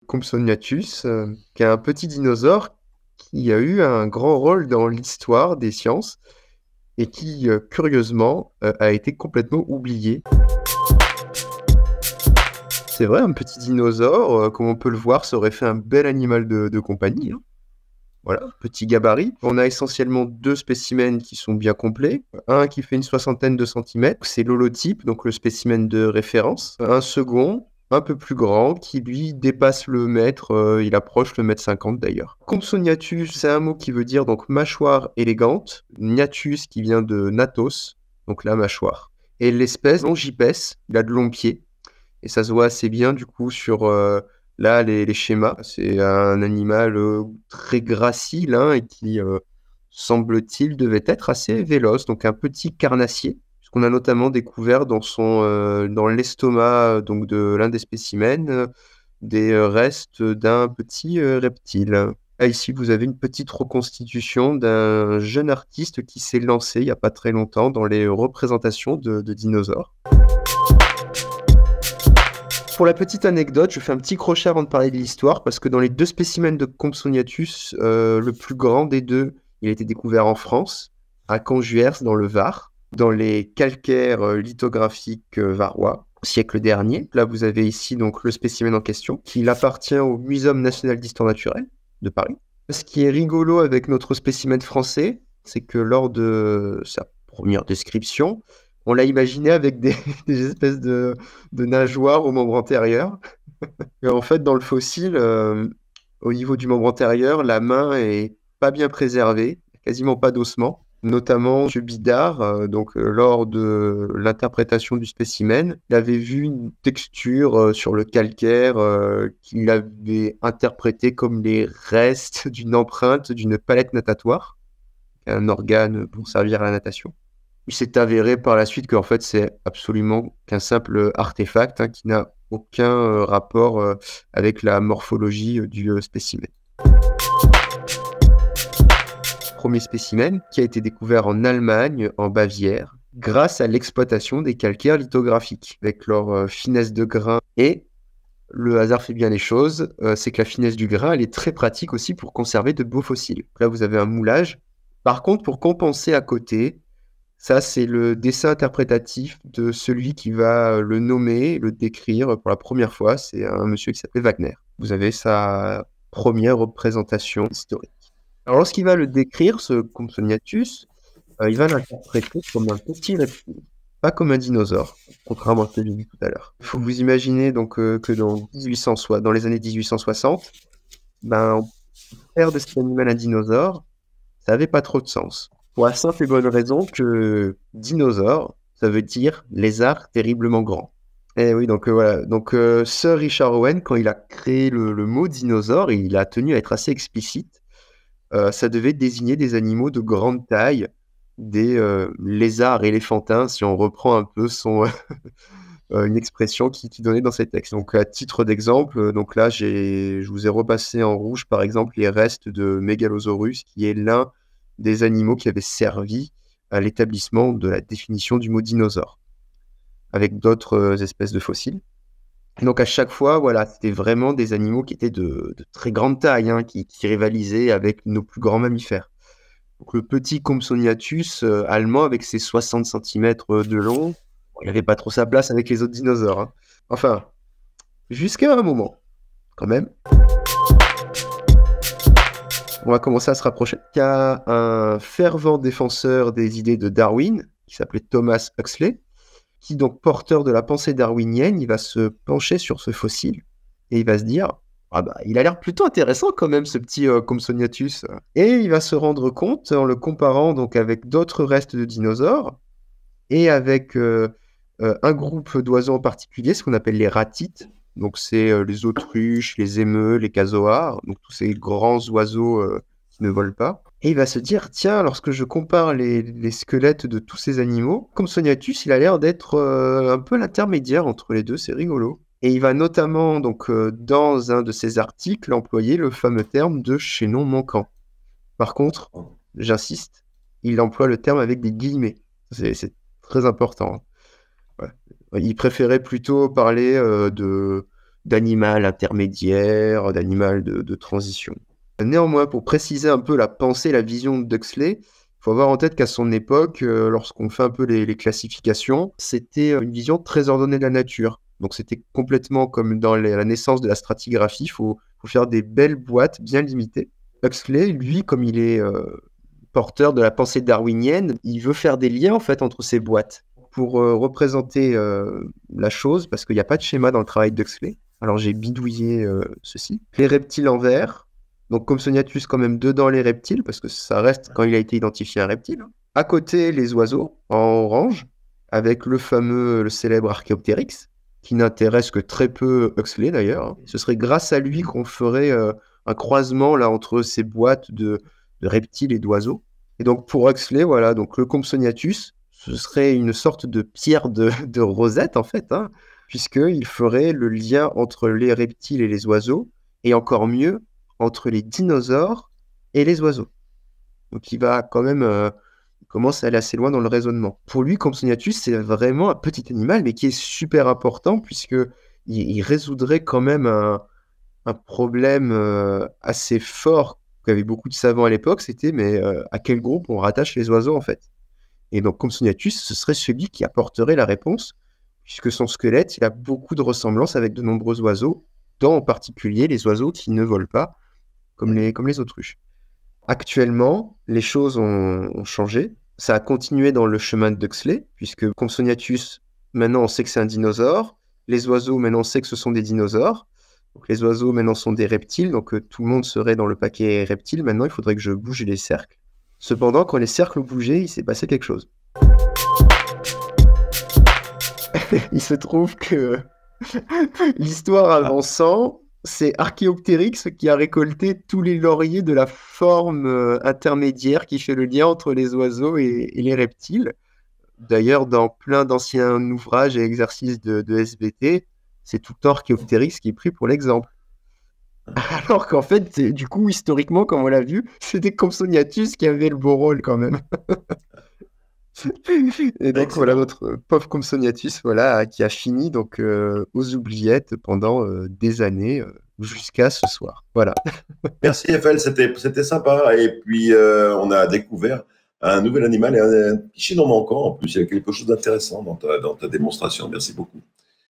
Compsognathus, qui est un petit dinosaure qui a eu un grand rôle dans l'histoire des sciences et qui, curieusement, a été complètement oublié. C'est vrai, un petit dinosaure, comme on peut le voir, ça aurait fait un bel animal de compagnie, hein. Voilà, petit gabarit. On a essentiellement deux spécimens qui sont bien complets. Un qui fait une soixantaine de centimètres, c'est l'holotype, donc le spécimen de référence. Un second, un peu plus grand, qui lui dépasse le mètre, il approche le mètre 50 d'ailleurs. Compsognathus, c'est un mot qui veut dire donc mâchoire élégante. Gnathus qui vient de gnathos, donc la mâchoire. Et l'espèce Longipes, il a de longs pieds. Et ça se voit assez bien du coup sur là les schémas. C'est un animal très gracile, hein, et qui, semble-t-il, devait être assez véloce. Donc un petit carnassier, qu'on a notamment découvert dans l'estomac donc de l'un des spécimens, des restes d'un petit reptile. Là, ici, vous avez une petite reconstitution d'un jeune artiste qui s'est lancé il n'y a pas très longtemps dans les représentations de dinosaures. Pour la petite anecdote, je fais un petit crochet avant de parler de l'histoire, parce que dans les deux spécimens de Compsognathus, le plus grand des deux, il a été découvert en France, à Canjuers, dans le Var, dans les calcaires lithographiques varois, au siècle dernier. Là, vous avez ici donc le spécimen en question, qui appartient au Muséum national d'histoire naturelle de Paris. Ce qui est rigolo avec notre spécimen français, c'est que lors de sa première description, on l'a imaginé avec des espèces de nageoires au membre antérieur. Et en fait, dans le fossile, au niveau du membre antérieur, la main est pas bien préservée, quasiment pas d'ossement. Notamment, M. Bidard, lors de l'interprétation du spécimen, il avait vu une texture sur le calcaire qu'il avait interprétée comme les restes d'une empreinte d'une palette natatoire, un organe pour servir à la natation. Il s'est avéré par la suite qu'en fait, c'est absolument qu'un simple artefact, hein, qui n'a aucun rapport avec la morphologie du spécimen. Premier spécimen qui a été découvert en Allemagne, en Bavière, grâce à l'exploitation des calcaires lithographiques, avec leur finesse de grain. Et le hasard fait bien les choses, c'est que la finesse du grain, elle est très pratique aussi pour conserver de beaux fossiles. Là, vous avez un moulage. Par contre, pour compenser à côté, ça, c'est le dessin interprétatif de celui qui va le nommer, le décrire pour la première fois. C'est un monsieur qui s'appelait Wagner. Vous avez sa première représentation historique. Alors, lorsqu'il va le décrire, ce Compsognathus, il va l'interpréter comme un petit reptile, pas comme un dinosaure, contrairement à ce que j'ai dit tout à l'heure. Il faut vous imaginer donc que dans les années 1860, faire de cet animal un dinosaure, ça n'avait pas trop de sens. Pour la simple et bonne raison que dinosaure, ça veut dire lézard terriblement grand. Et oui, donc voilà. Donc Sir Richard Owen, quand il a créé le mot dinosaure, il a tenu à être assez explicite. Ça devait désigner des animaux de grande taille, des lézards éléphantins, si on reprend un peu une expression qui donnait dans ses textes. Donc à titre d'exemple, donc là je vous ai repassé en rouge par exemple les restes de Megalosaurus, qui est l'un des animaux qui avaient servi à l'établissement de la définition du mot dinosaure, avec d'autres espèces de fossiles. Donc à chaque fois, voilà, c'était vraiment des animaux qui étaient de très grande taille, hein, qui rivalisaient avec nos plus grands mammifères. Donc le petit Compsognathus allemand, avec ses 60 cm de long, il n'avait pas trop sa place avec les autres dinosaures, hein. Enfin, jusqu'à un moment, quand même. On va commencer à se rapprocher. Il y a un fervent défenseur des idées de Darwin, qui s'appelait Thomas Huxley, qui, donc porteur de la pensée darwinienne, il va se pencher sur ce fossile et il va se dire « Ah bah, il a l'air plutôt intéressant quand même, ce petit Compsognathus ». Et il va se rendre compte, en le comparant donc avec d'autres restes de dinosaures et avec un groupe d'oiseaux en particulier, ce qu'on appelle les ratites. Donc c'est les autruches, les émeus, les casoars, donc tous ces grands oiseaux qui ne volent pas. Et il va se dire, tiens, lorsque je compare les squelettes de tous ces animaux, Compsognathus, il a l'air d'être un peu l'intermédiaire entre les deux, c'est rigolo. Et il va notamment, donc, dans un de ses articles, employer le fameux terme de chaînon manquant. Par contre, j'insiste, il emploie le terme avec des guillemets. C'est très important. Ouais. Il préférait plutôt parler d'animal intermédiaire, d'animal de transition. Néanmoins, pour préciser un peu la pensée, la vision de Huxley, il faut avoir en tête qu'à son époque, lorsqu'on fait un peu les classifications, c'était une vision très ordonnée de la nature. Donc c'était complètement comme dans la naissance de la stratigraphie, il faut faire des belles boîtes bien limitées. Huxley, lui, comme il est porteur de la pensée darwinienne, il veut faire des liens en fait entre ces boîtes pour représenter la chose, parce qu'il n'y a pas de schéma dans le travail d'Huxley. Alors j'ai bidouillé ceci. Les reptiles en vert, donc Compsognathus quand même dedans les reptiles, parce que ça reste quand il a été identifié un reptile. À côté, les oiseaux en orange, avec le célèbre Archaeopteryx, qui n'intéresse que très peu Huxley d'ailleurs. Ce serait grâce à lui qu'on ferait un croisement là entre ces boîtes de reptiles et d'oiseaux. Et donc pour Huxley, voilà, donc le Compsognathus, ce serait une sorte de pierre de Rosette en fait, hein, puisqu'il ferait le lien entre les reptiles et les oiseaux, et encore mieux, entre les dinosaures et les oiseaux. Donc il va quand même commence à aller assez loin dans le raisonnement. Pour lui, Compsognathus, c'est vraiment un petit animal, mais qui est super important, puisque il résoudrait quand même un problème assez fort qu'avaient beaucoup de savants à l'époque, c'était mais à quel groupe on rattache les oiseaux en fait. Et donc Compsognathus, ce serait celui qui apporterait la réponse, puisque son squelette, il a beaucoup de ressemblances avec de nombreux oiseaux, dont en particulier les oiseaux qui ne volent pas, comme les autruches. Actuellement, les choses ont changé. Ça a continué dans le chemin de Huxley, puisque Compsognathus, maintenant on sait que c'est un dinosaure. Les oiseaux, maintenant on sait que ce sont des dinosaures. Donc les oiseaux, maintenant sont des reptiles, donc tout le monde serait dans le paquet reptile. Maintenant, il faudrait que je bouge les cercles. Cependant, quand les cercles ont bougé, il s'est passé quelque chose. Il se trouve que l'histoire avançant, c'est Archaeopteryx qui a récolté tous les lauriers de la forme intermédiaire qui fait le lien entre les oiseaux et les reptiles. D'ailleurs, dans plein d'anciens ouvrages et exercices de SVT, c'est tout le temps Archaeopteryx qui est pris pour l'exemple. Alors qu'en fait, du coup, historiquement, comme on l'a vu, c'était Compsognathus qui avait le beau rôle quand même. Et donc Excellent. voilà notre pauvre Compsognathus, voilà, qui a fini donc aux oubliettes pendant des années jusqu'à ce soir. Voilà. Merci Eiffel, c'était sympa. Et puis, on a découvert un nouvel animal et un cliché non manquant. En plus, il y a quelque chose d'intéressant dans ta démonstration. Merci beaucoup.